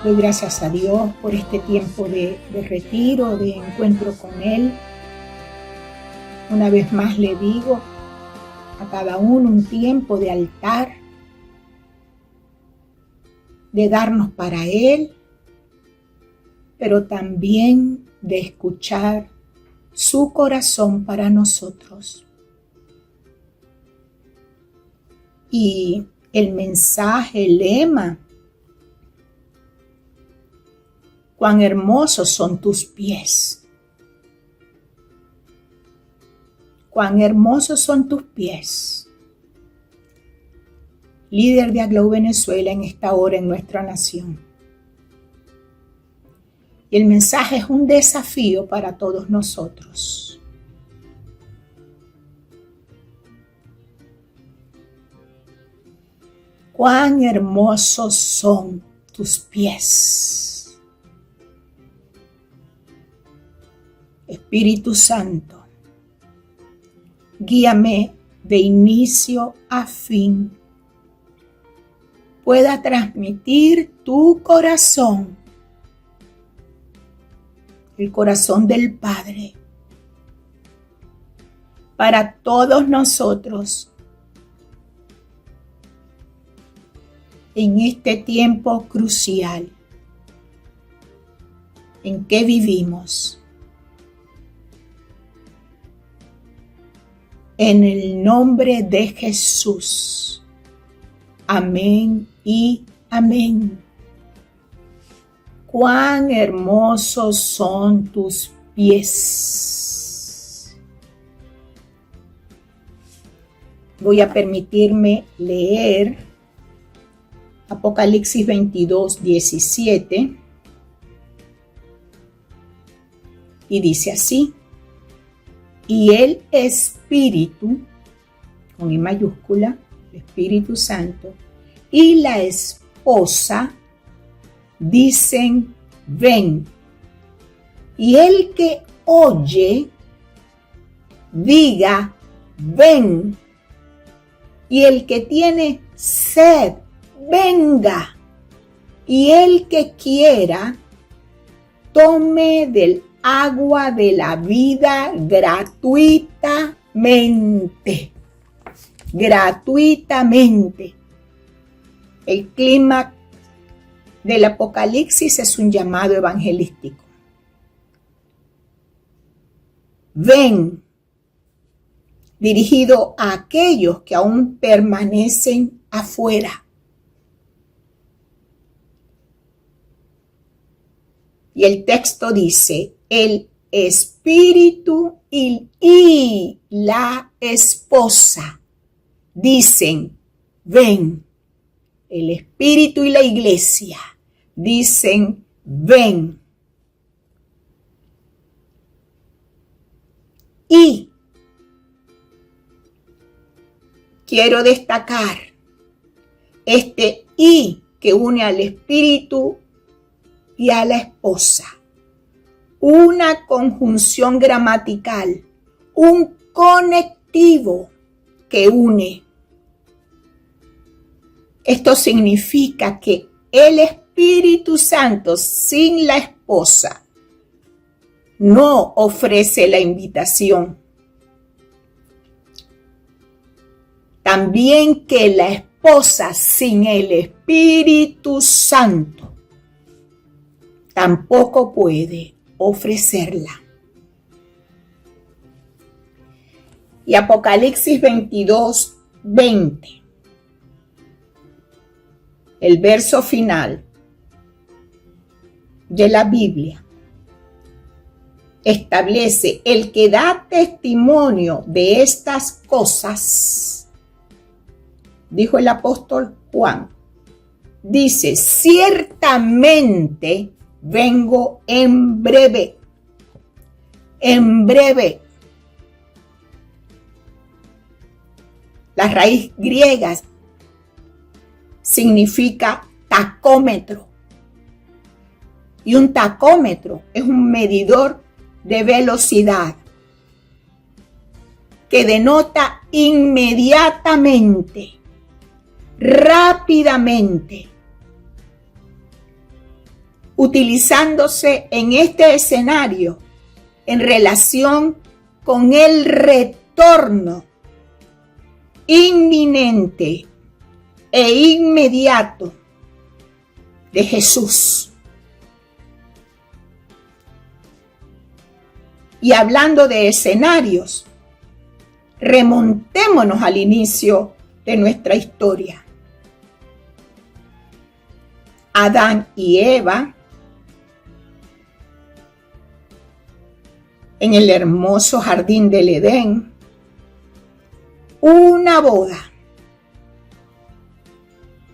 Doy gracias a Dios por este tiempo de retiro, de encuentro con Él. Una vez más le digo a cada uno un tiempo de altar, de darnos para Él, pero también de escuchar su corazón para nosotros. Y el mensaje, el lema: cuán hermosos son tus pies. Cuán hermosos son tus pies. Líder de Aglow Venezuela en esta hora en nuestra nación. Y el mensaje es un desafío para todos nosotros. Cuán hermosos son tus pies. Espíritu Santo, guíame de inicio a fin. Pueda transmitir tu corazón, el corazón del Padre, para todos nosotros en este tiempo crucial en que vivimos. En el nombre de Jesús. Amén y amén. Cuán hermosos son tus pies. Voy a permitirme leer Apocalipsis 22:17 y dice así: y el Espíritu, con I mayúscula, el Espíritu Santo, y la esposa dicen: ven. Y el que oye, diga: ven. Y el que tiene sed, venga. Y el que quiera, tome del agua de la vida gratuitamente. Gratuitamente. El clímax del Apocalipsis es un llamado evangelístico. Ven, dirigido a aquellos que aún permanecen afuera. Y el texto dice: el Espíritu y la esposa dicen: ven. El Espíritu y la iglesia dicen: ven. Y quiero destacar este y que une al Espíritu y a la esposa. Una conjunción gramatical, un conectivo que une. Esto significa que el Espíritu Santo sin la esposa no ofrece la invitación. También que la esposa sin el Espíritu Santo tampoco puede ofrecerla. Y Apocalipsis 22:20. El verso final de la Biblia establece: el que da testimonio de estas cosas, dijo el apóstol Juan, dice: ciertamente vengo en breve. En breve. La raíz griega significa tacómetro. Y un tacómetro es un medidor de velocidad que denota inmediatamente, rápidamente. utilizándose en este escenario en relación con el retorno inminente e inmediato de Jesús. Y hablando de escenarios, remontémonos al inicio de nuestra historia. Adán y Eva, en el hermoso jardín del Edén, una boda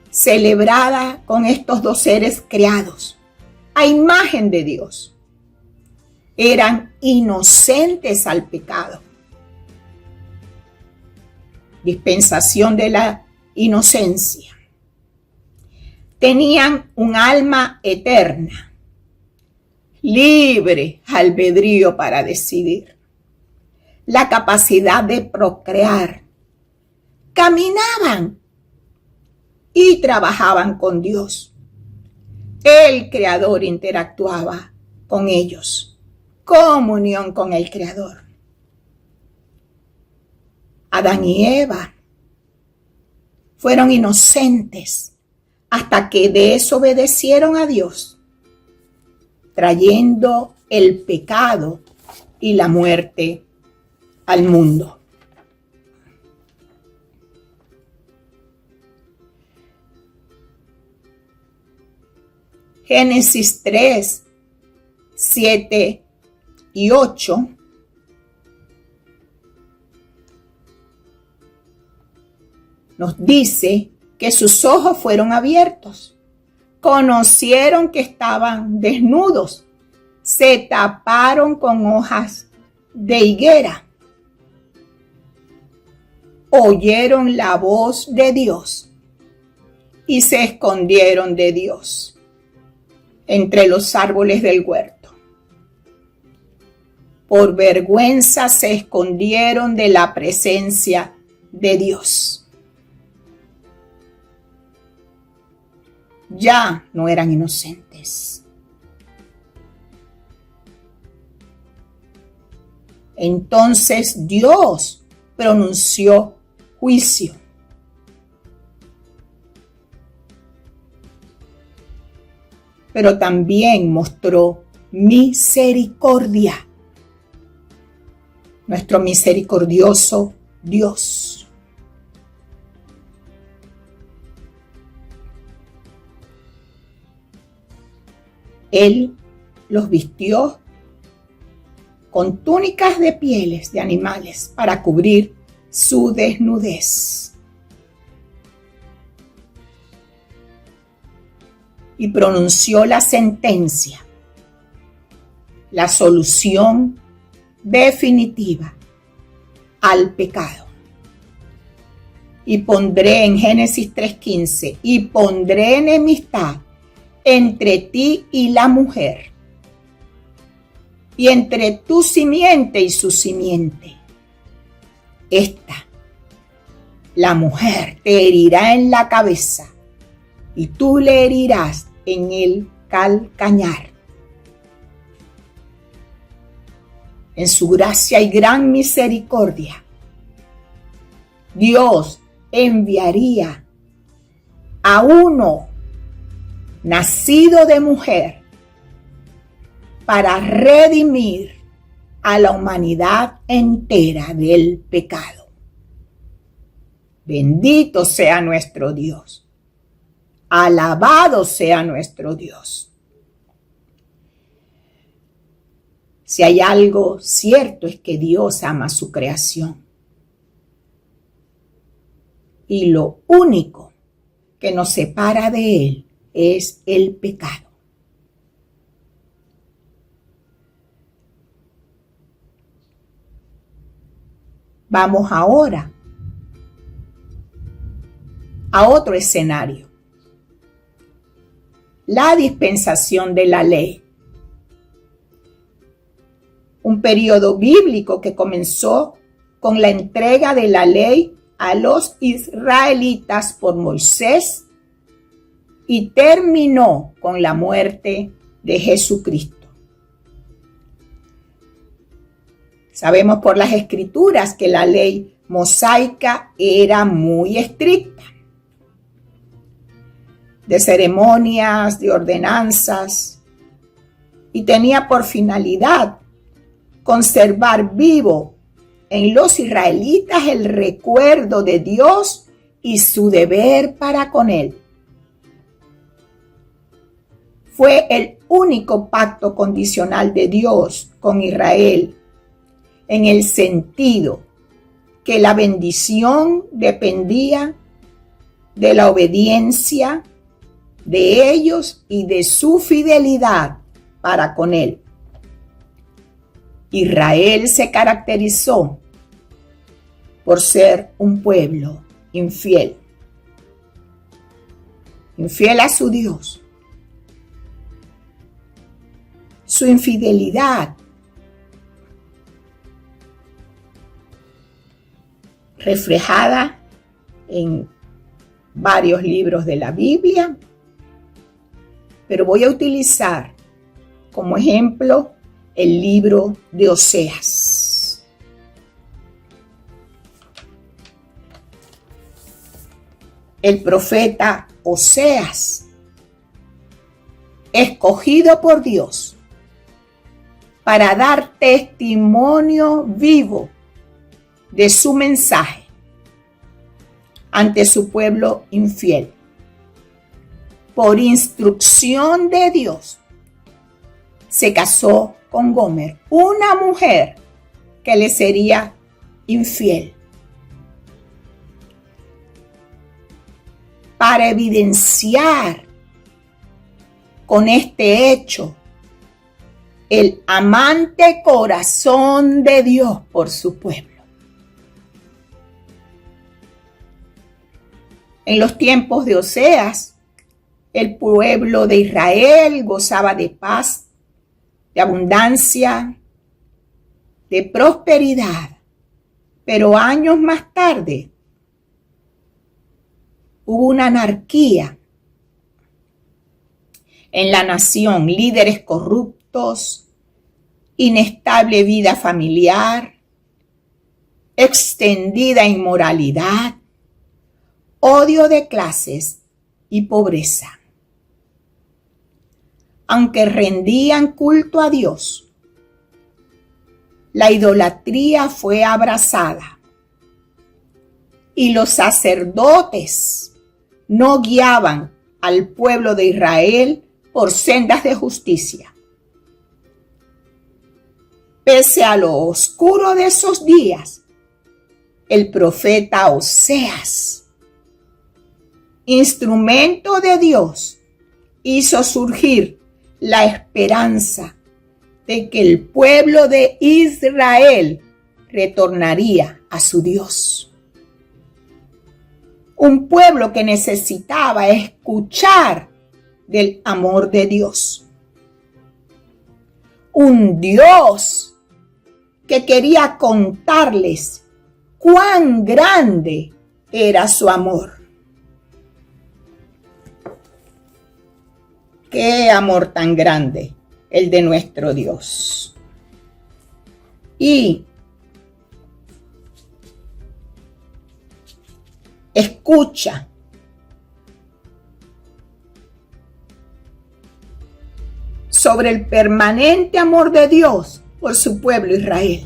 celebrada con estos dos seres creados a imagen de Dios. Eran inocentes al pecado. Dispensación de la inocencia. Tenían un alma eterna, libre albedrío para decidir, la capacidad de procrear. Caminaban y trabajaban con Dios. El Creador interactuaba con ellos. Comunión con el Creador. Adán y Eva fueron inocentes hasta que desobedecieron a Dios, trayendo el pecado y la muerte al mundo. Génesis 3, 7 y 8 nos dice que sus ojos fueron abiertos, conocieron que estaban desnudos, se taparon con hojas de higuera, oyeron la voz de Dios y se escondieron de Dios entre los árboles del huerto. Por vergüenza se escondieron de la presencia de Dios. Ya no eran inocentes. Entonces Dios pronunció juicio. Pero también mostró misericordia. Nuestro misericordioso Dios. Él los vistió con túnicas de pieles de animales para cubrir su desnudez. Y pronunció la sentencia, la solución definitiva al pecado. Y pondré en Génesis 3:15, y pondré enemistad entre ti y la mujer, y entre tu simiente y su simiente. Esta, la mujer, te herirá en la cabeza, y tú le herirás en el calcañar. En su gracia y gran misericordia, Dios enviaría a uno nacido de mujer para redimir a la humanidad entera del pecado. Bendito sea nuestro Dios. Alabado sea nuestro Dios. Si hay algo cierto es que Dios ama su creación. Y lo único que nos separa de Él es el pecado. Vamos ahora a otro escenario. La dispensación de la ley. Un periodo bíblico que comenzó con la entrega de la ley a los israelitas por Moisés y terminó con la muerte de Jesucristo. Sabemos por las Escrituras que la ley mosaica era muy estricta, de ceremonias, de ordenanzas, y tenía por finalidad conservar vivo en los israelitas el recuerdo de Dios y su deber para con él. Fue el único pacto condicional de Dios con Israel, en el sentido que la bendición dependía de la obediencia de ellos y de su fidelidad para con él. Israel se caracterizó por ser un pueblo infiel, infiel a su Dios. Su infidelidad reflejada en varios libros de la Biblia, pero voy a utilizar como ejemplo el libro de Oseas. El profeta Oseas, escogido por Dios para dar testimonio vivo de su mensaje ante su pueblo infiel. Por instrucción de Dios, se casó con Gomer, una mujer que le sería infiel. Para evidenciar con este hecho el amante corazón de Dios por su pueblo. En los tiempos de Oseas, el pueblo de Israel gozaba de paz, de abundancia, de prosperidad. Pero años más tarde hubo una anarquía en la nación, líderes corruptos, inestable vida familiar, extendida inmoralidad, odio de clases y pobreza. Aunque rendían culto a Dios, la idolatría fue abrazada y los sacerdotes no guiaban al pueblo de Israel por sendas de justicia. Pese a lo oscuro de esos días, el profeta Oseas, instrumento de Dios, hizo surgir la esperanza de que el pueblo de Israel retornaría a su Dios. Un pueblo que necesitaba escuchar del amor de Dios. Un Dios que quería contarles cuán grande era su amor. ¡Qué amor tan grande el de nuestro Dios! Y escucha sobre el permanente amor de Dios por su pueblo Israel.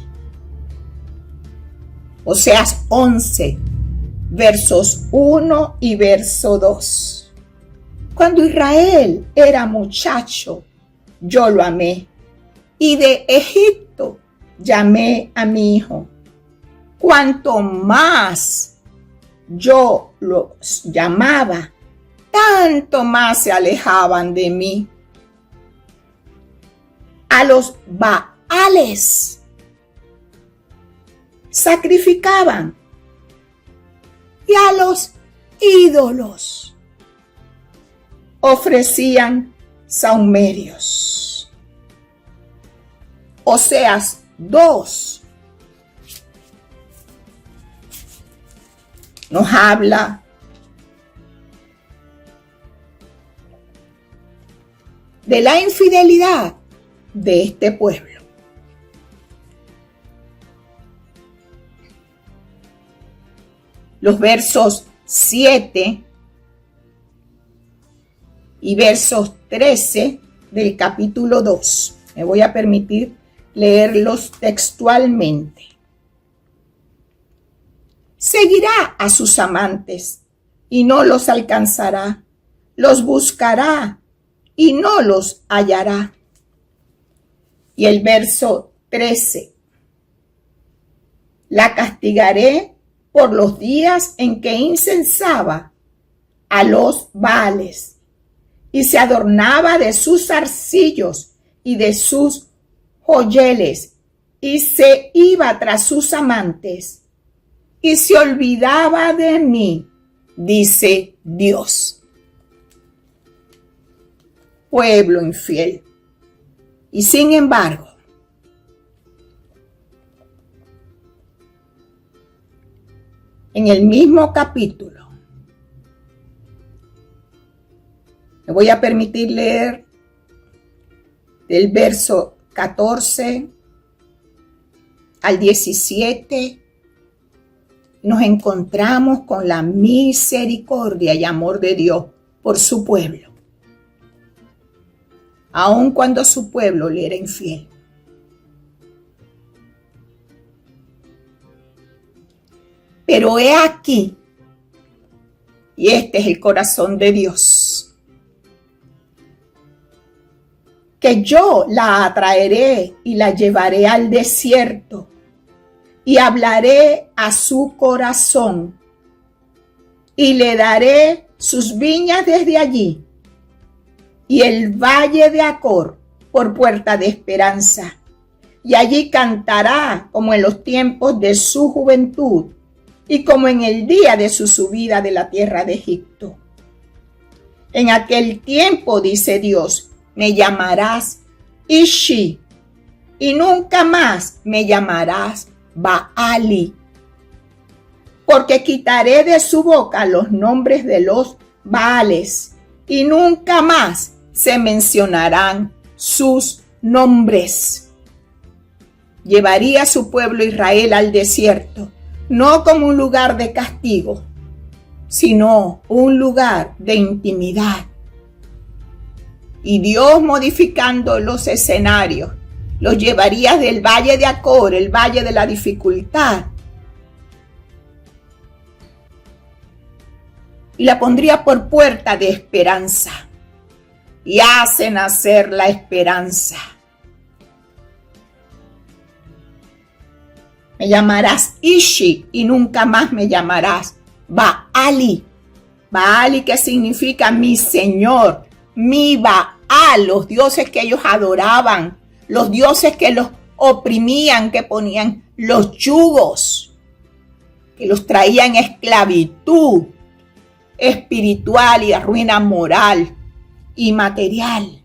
Oseas 11, versos 1 y verso 2. Cuando Israel era muchacho, yo lo amé, y de Egipto llamé a mi hijo. Cuanto más yo los llamaba, tanto más se alejaban de mí. A los Baales sacrificaban, y a los ídolos ofrecían sahumerios. Oseas 2 nos habla de la infidelidad de este pueblo. Los versos 7 y versos 13 del capítulo 2. Me voy a permitir leerlos textualmente. Seguirá a sus amantes y no los alcanzará. Los buscará y no los hallará. Y el verso 13. La castigaré por los días en que incensaba a los Baales y se adornaba de sus zarcillos y de sus joyeles y se iba tras sus amantes y se olvidaba de mí, dice Dios. Pueblo infiel. Y sin embargo, en el mismo capítulo, me voy a permitir leer del verso 14 al 17, nos encontramos con la misericordia y amor de Dios por su pueblo, aun cuando su pueblo le era infiel. Pero he aquí, y este es el corazón de Dios, que yo la atraeré y la llevaré al desierto y hablaré a su corazón y le daré sus viñas desde allí y el valle de Acor por puerta de esperanza. Y allí cantará como en los tiempos de su juventud y como en el día de su subida de la tierra de Egipto. En aquel tiempo, dice Dios, me llamarás Ishi y nunca más me llamarás Baali, porque quitaré de su boca los nombres de los Baales y nunca más se mencionarán sus nombres. Llevaría a su pueblo Israel al desierto, no como un lugar de castigo, sino un lugar de intimidad. Y Dios, modificando los escenarios, los llevaría del valle de Acor, el valle de la dificultad, y la pondría por puerta de esperanza. Y hace nacer la esperanza. Me llamarás Ishi y nunca más me llamarás Baali. Baali, que significa mi Señor, mi Baal, los dioses que ellos adoraban, los dioses que los oprimían, que ponían los yugos, que los traían esclavitud espiritual y a ruina moral y material.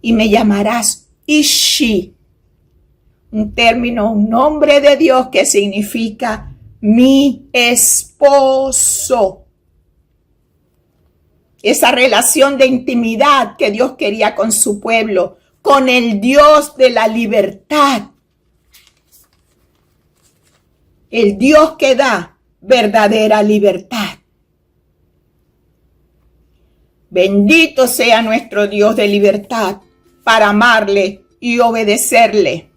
Y me llamarás Ishi, un término, un nombre de Dios que significa mi esposo. Esa relación de intimidad que Dios quería con su pueblo, con el Dios de la libertad. El Dios que da verdadera libertad. Bendito sea nuestro Dios de libertad para amarle y obedecerle.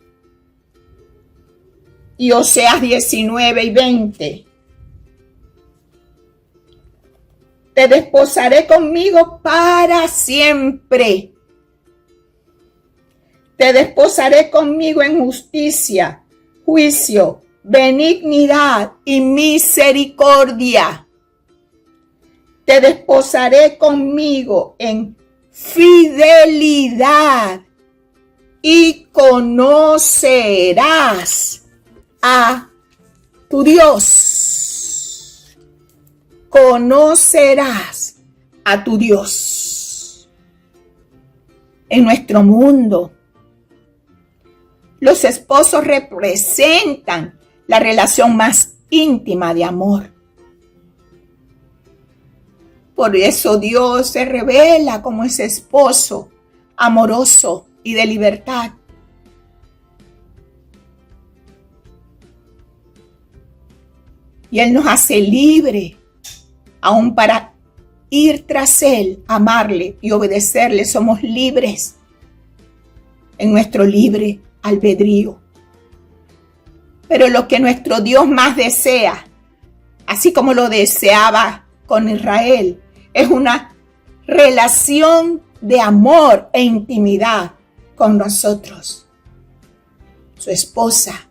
Y Oseas 19 y 20. Te desposaré conmigo para siempre. Te desposaré conmigo en justicia, juicio, benignidad y misericordia. Te desposaré conmigo en fidelidad y conocerás a tu Dios. Conocerás a tu Dios. En nuestro mundo, los esposos representan la relación más íntima de amor. Por eso Dios se revela como ese esposo amoroso y de libertad. Y Él nos hace libre, aún para ir tras Él, amarle y obedecerle. Somos libres en nuestro libre albedrío. Pero lo que nuestro Dios más desea, así como lo deseaba con Israel, es una relación de amor e intimidad con nosotros, su esposa,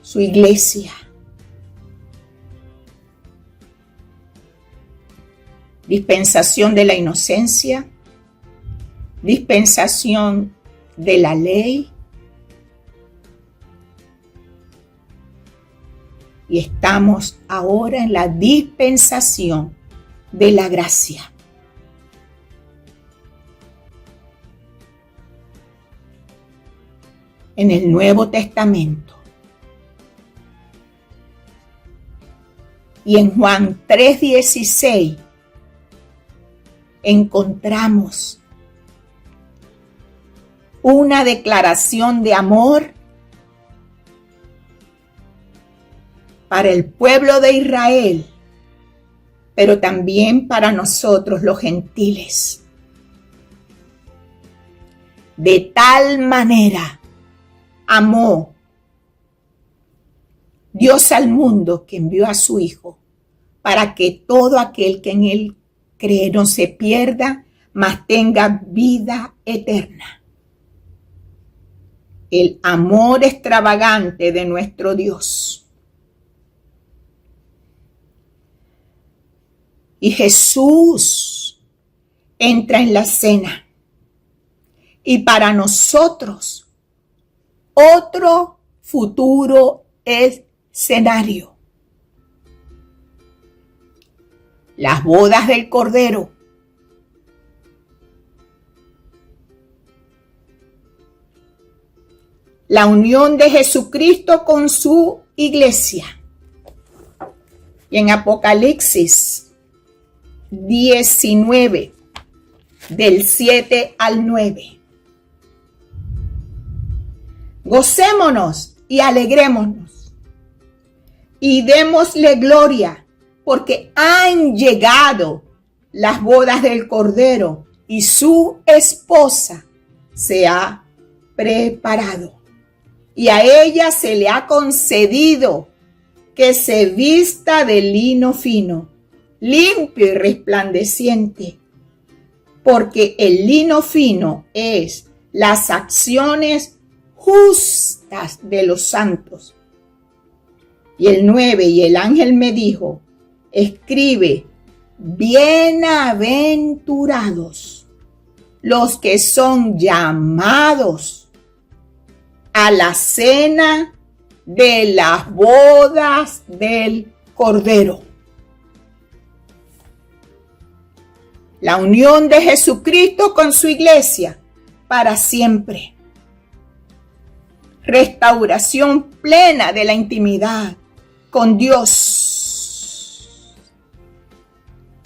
su iglesia. Dispensación de la inocencia, dispensación de la ley, y estamos ahora en la dispensación de la gracia. En el Nuevo Testamento. Y en Juan 3:16 encontramos una declaración de amor para el pueblo de Israel, pero también para nosotros los gentiles. De tal manera amó Dios al mundo que envió a su Hijo, para que todo aquel que en Él cree no se pierda, mas tenga vida eterna. El amor extravagante de nuestro Dios. Y Jesús entra en la cena. Y para nosotros, otro futuro escenario. Las bodas del Cordero. La unión de Jesucristo con su iglesia. Y en Apocalipsis 19, del 7 al 9. Gocémonos y alegrémonos y démosle gloria, porque han llegado las bodas del Cordero y su esposa se ha preparado. Y a ella se le ha concedido que se vista de lino fino, limpio y resplandeciente, porque el lino fino es las acciones justas de los santos. Y el 9, y el ángel me dijo, escribe, bienaventurados los que son llamados a la cena de las bodas del Cordero. La unión de Jesucristo con su iglesia para siempre. Restauración plena de la intimidad con Dios.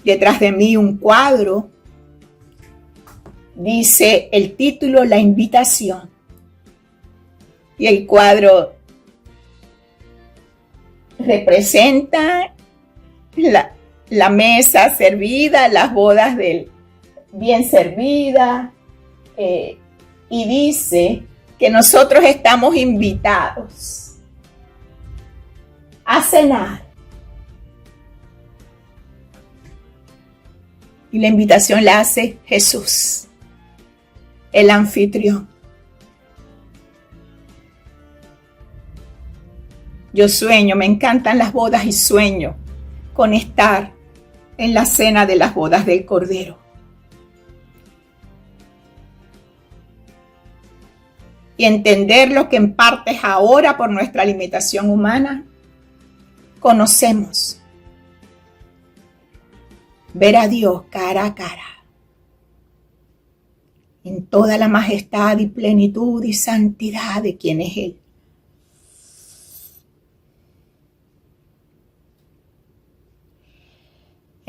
Detrás de mí un cuadro. Dice el título, La invitación. Y el cuadro representa la mesa servida, las bodas bien servidas, y dice que nosotros estamos invitados a cenar. Y la invitación la hace Jesús, el anfitrión. Yo sueño, me encantan las bodas y sueño con estar en la cena de las bodas del Cordero. Y entender lo que en parte es ahora por nuestra limitación humana conocemos. Ver a Dios cara a cara, en toda la majestad y plenitud y santidad de quien es Él.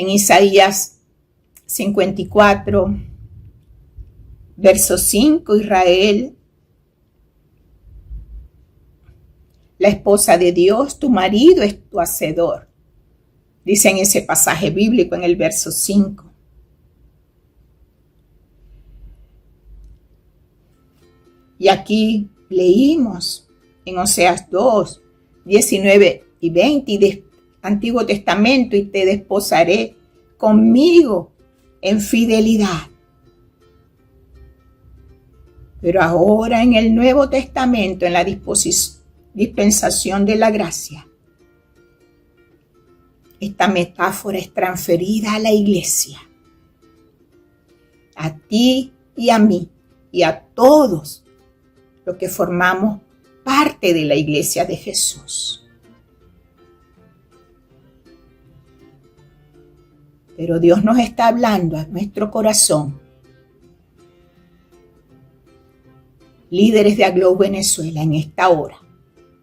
En Isaías 54, verso 5, Israel, la esposa de Dios, tu marido es tu hacedor. Dice en ese pasaje bíblico en el verso 5. Y aquí leímos en Oseas 2, 19 y 20 de Antiguo Testamento, y te desposaré conmigo en fidelidad. Pero ahora en el Nuevo Testamento, en la dispensación de la gracia, esta metáfora es transferida a la iglesia, a ti y a mí y a todos los que formamos parte de la iglesia de Jesús. Pero Dios nos está hablando a nuestro corazón. Líderes de Aglow Venezuela, en esta hora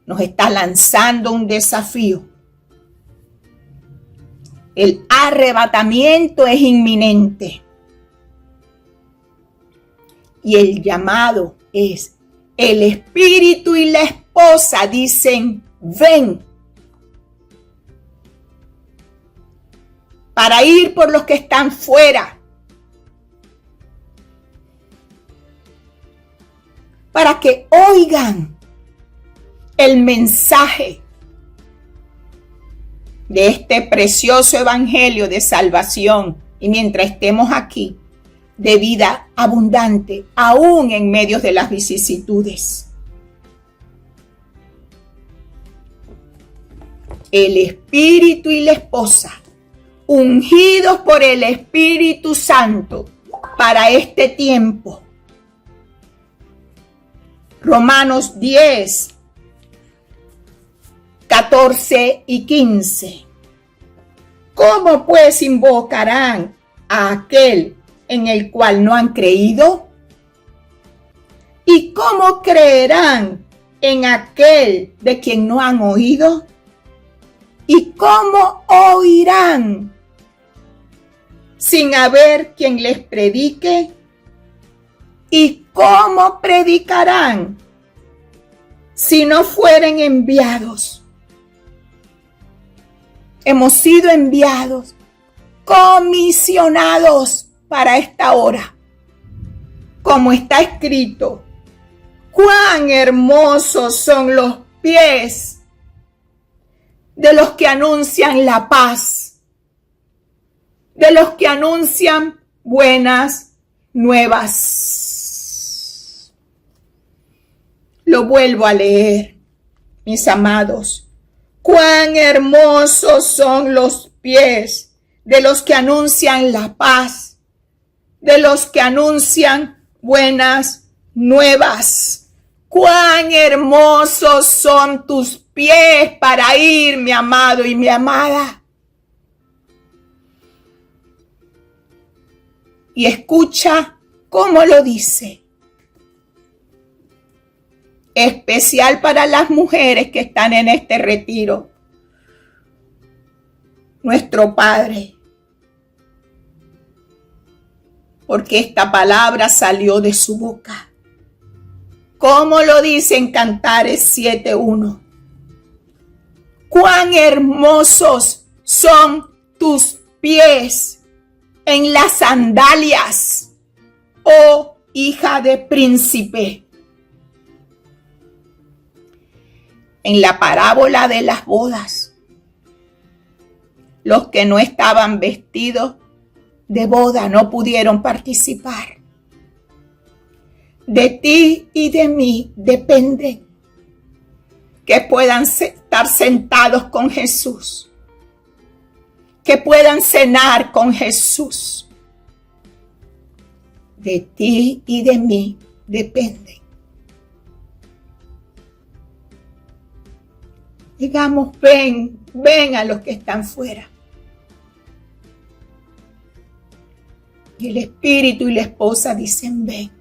nos está lanzando un desafío. El arrebatamiento es inminente. Y el llamado es: el espíritu y la esposa dicen, ven. Para ir por los que están fuera. Para que oigan el mensaje de este precioso evangelio de salvación. Y mientras estemos aquí, de vida abundante, aún en medio de las vicisitudes. El espíritu y la esposa, ungidos por el Espíritu Santo para este tiempo. Romanos 10, 14 y 15. ¿Cómo pues invocarán a aquel en el cual no han creído? ¿Y cómo creerán en aquel de quien no han oído? ¿Y cómo oirán sin haber quien les predique? ¿Y cómo predicarán si no fueren enviados? Hemos sido enviados, comisionados para esta hora. Como está escrito, cuán hermosos son los pies de los que anuncian la paz, de los que anuncian buenas nuevas. Lo vuelvo a leer, mis amados. Cuán hermosos son los pies de los que anuncian la paz, de los que anuncian buenas nuevas. Cuán hermosos son tus pies para ir, mi amado y mi amada. Y escucha cómo lo dice. Especial para las mujeres que están en este retiro. Nuestro Padre. Porque esta palabra salió de su boca. Como lo dice en Cantares 7:1. Cuán hermosos son tus pies en las sandalias, oh hija de príncipe. En la parábola de las bodas, los que no estaban vestidos de boda no pudieron participar. De ti y de mí depende que puedan estar sentados con Jesús, que puedan cenar con Jesús. De ti y de mí depende. Digamos, ven a los que están fuera. Y el espíritu y la esposa dicen, ven.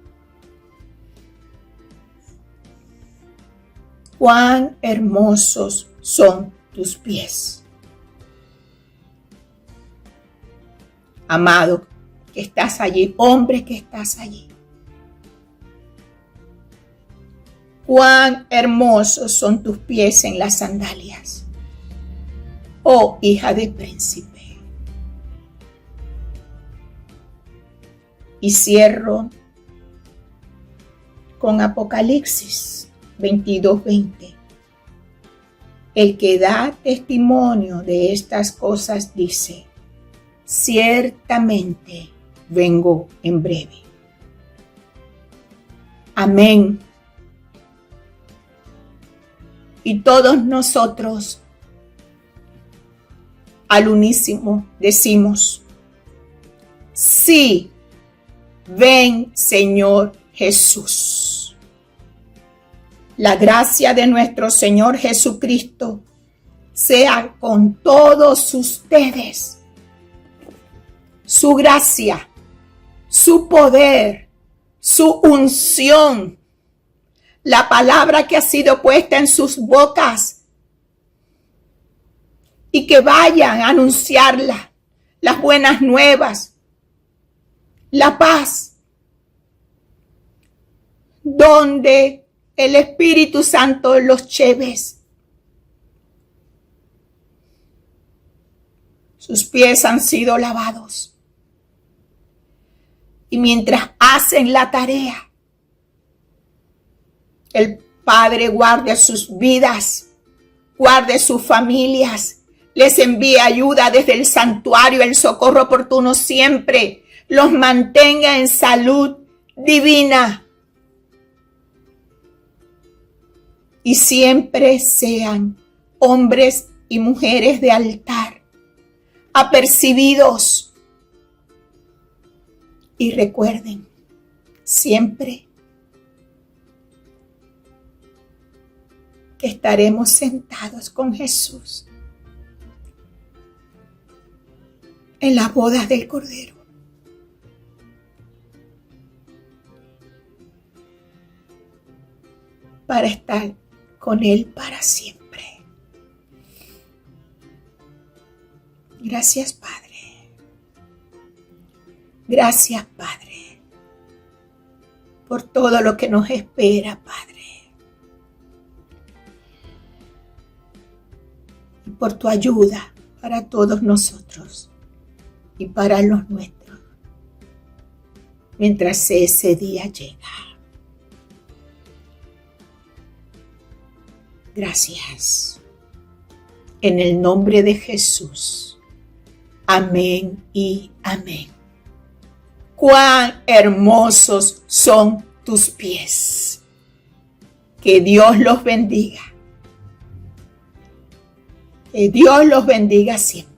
Cuán hermosos son tus pies. amado que estás allí, hombre que estás allí. Cuán hermosos son tus pies en las sandalias, oh hija de príncipe. Y cierro con Apocalipsis 22:20. El que da testimonio de estas cosas dice: ciertamente vengo en breve. Amén. Y todos nosotros al unísono decimos: sí, ven, Señor Jesús. La gracia de nuestro Señor Jesucristo sea con todos ustedes. Su gracia, su poder, su unción, la palabra que ha sido puesta en sus bocas, y que vayan a anunciarla, las buenas nuevas, la paz, donde el Espíritu Santo los lleve. Sus pies han sido lavados. Y mientras hacen la tarea, el Padre guarde sus vidas, guarde sus familias, les envíe ayuda desde el santuario, el socorro oportuno siempre, los mantenga en salud divina. Y siempre sean hombres y mujeres de altar, apercibidos. Y recuerden siempre que estaremos sentados con Jesús en las bodas del Cordero. Para estar con Él para siempre. Gracias, Padre. Gracias, Padre, por todo lo que nos espera, Padre. Y por tu ayuda para todos nosotros y para los nuestros, mientras ese día llega. Gracias. En el nombre de Jesús. Amén y amén. Cuán hermosos son tus pies. Que Dios los bendiga. Que Dios los bendiga siempre.